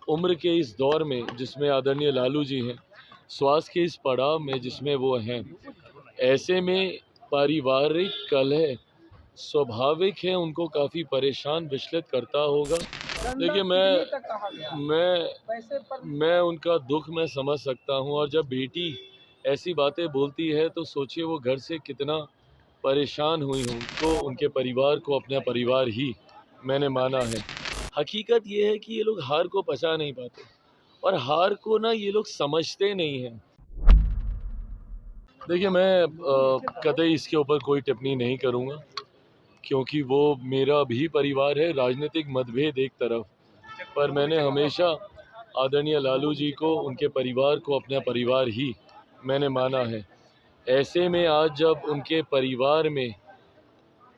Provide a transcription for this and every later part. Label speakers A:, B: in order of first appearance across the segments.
A: उम्र के इस दौर में जिसमें आदरणीय लालू जी हैं, स्वास्थ्य के इस पड़ाव में जिसमें वो हैं, ऐसे में पारिवारिक कलह स्वाभाविक है उनको काफ़ी परेशान विचलित करता होगा। देखिए मैं उनका दुःख मैं समझ सकता हूँ, और जब बेटी ऐसी बातें बोलती है तो सोचिए वो घर से कितना परेशान हुई हों। तो उनके परिवार को अपना परिवार ही मैंने माना है। हकीकत ये है कि ये लोग हार को पचा नहीं पाते, और हार को ना ये लोग समझते नहीं हैं। देखिए मैं कतई इसके ऊपर कोई टिप्पणी नहीं करूँगा, क्योंकि वो मेरा भी परिवार है। राजनीतिक मतभेद एक तरफ, पर मैंने हमेशा आदरणीय लालू जी को, उनके परिवार को अपना परिवार ही मैंने माना है। ऐसे में आज जब उनके परिवार में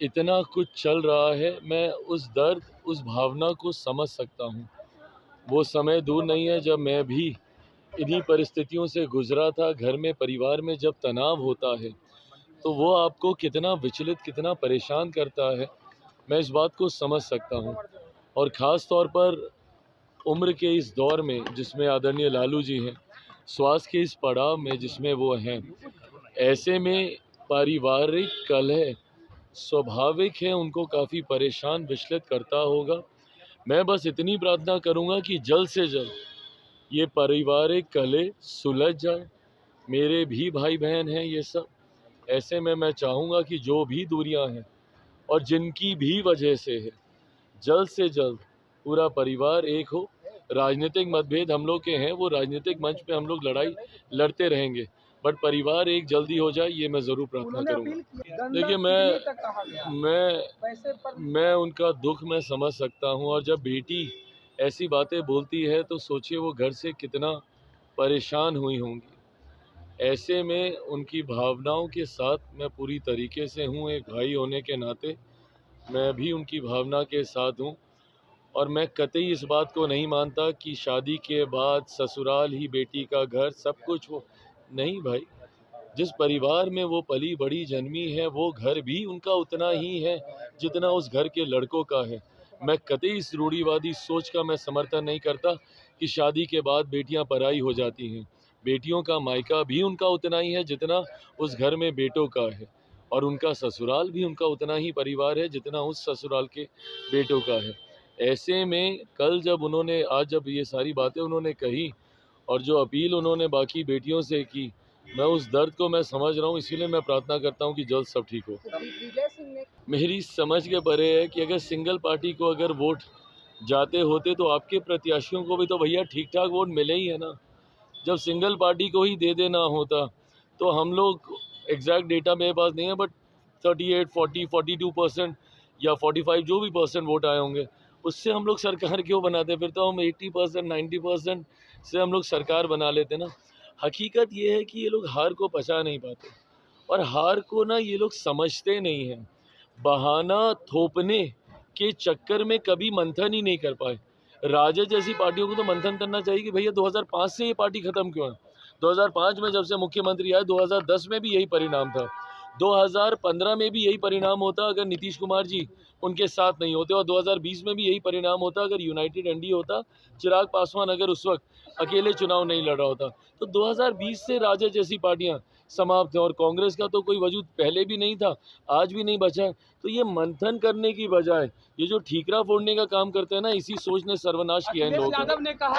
A: इतना कुछ चल रहा है, मैं उस दर्द, उस भावना को समझ सकता हूँ। वो समय दूर नहीं है जब मैं भी इन्हीं परिस्थितियों से गुजरा था। घर में, परिवार में जब तनाव होता है तो वो आपको कितना विचलित, कितना परेशान करता है, मैं इस बात को समझ सकता हूँ। और ख़ास तौर पर उम्र के इस दौर में जिसमें आदरणीय लालू जी हैं, स्वास्थ्य के इस पड़ाव में जिसमें वो हैं, ऐसे में पारिवारिक कलह स्वाभाविक है उनको काफ़ी परेशान विचलित करता होगा। मैं बस इतनी प्रार्थना करूँगा कि जल्द से जल्द ये पारिवारिक कलह सुलझ जाए। मेरे भी भाई बहन हैं ये सब। ऐसे में मैं चाहूँगा कि जो भी दूरियां हैं और जिनकी भी वजह से है, जल्द से जल्द पूरा परिवार एक हो। राजनीतिक मतभेद हम लोग के हैं, वो राजनीतिक मंच पे हम लोग लड़ाई लड़ते रहेंगे, बट परिवार एक जल्दी हो जाए, ये मैं ज़रूर प्रार्थना करूँगा। देखिए मैं उनका दुख मैं समझ सकता हूँ, और जब बेटी ऐसी बातें बोलती है तो सोचिए वो घर से कितना परेशान हुई होंगी। ऐसे में उनकी भावनाओं के साथ मैं पूरी तरीके से हूँ। एक भाई होने के नाते मैं भी उनकी भावना के साथ हूँ, और मैं कतई इस बात को नहीं मानता कि शादी के बाद ससुराल ही बेटी का घर सब कुछ हो। नहीं भाई, जिस परिवार में वो पली बड़ी जन्मी है, वो घर भी उनका उतना ही है जितना उस घर के लड़कों का है। मैं कतई इस रूढ़िवादी सोच का मैं समर्थन नहीं करता कि शादी के बाद बेटियां पराई हो जाती हैं। बेटियों का मायका भी उनका उतना ही है जितना उस घर में बेटों का है, और उनका ससुराल भी उनका उतना ही परिवार है जितना उस ससुराल के बेटों का है। ऐसे में कल जब उन्होंने, आज जब ये सारी बातें उन्होंने कही और जो अपील उन्होंने बाकी बेटियों से की, मैं उस दर्द को मैं समझ रहा हूँ। इसीलिए मैं प्रार्थना करता हूँ कि जल्द सब ठीक हो। मेरी समझ के परे है कि अगर सिंगल पार्टी को अगर वोट जाते होते तो आपके प्रत्याशियों को भी तो भैया ठीक ठाक वोट मिले ही है ना। जब सिंगल पार्टी को ही दे देना होता तो हम लोग, एग्जैक्ट डेटा मेरे पास नहीं है, बट 38, 40, 42% या 45 जो भी परसेंट वोट आए होंगे, उससे हम लोग सरकार क्यों बनाते? फिर तो हम 80%, 90% से हम लोग सरकार बना लेते ना। हकीकत ये है कि ये लोग हार को पचा नहीं पाते, और हार को ना ये लोग समझते नहीं हैं। बहाना थोपने के चक्कर में कभी मंथन ही नहीं कर पाए। राजद जैसी पार्टियों को तो मंथन करना चाहिए कि भैया 2005 से ये पार्टी खत्म क्यों है। 2005 में जब से मुख्यमंत्री आए, 2010 में भी यही परिणाम था, 2015 में भी यही परिणाम होता अगर नीतीश कुमार जी उनके साथ नहीं होते, और 2020 में भी यही परिणाम होता अगर यूनाइटेड एनडीए होता, चिराग पासवान अगर उस वक्त अकेले चुनाव नहीं लड़ रहा होता। तो 2020 से राजद जैसी पार्टियां समाप्त हैं, और कांग्रेस का तो कोई वजूद पहले भी नहीं था, आज भी नहीं बचा है। तो ये मंथन करने की बजाय ये जो ठीकरा फोड़ने का काम करते हैं ना, इसी सोच ने सर्वनाश किया इन लोगों का।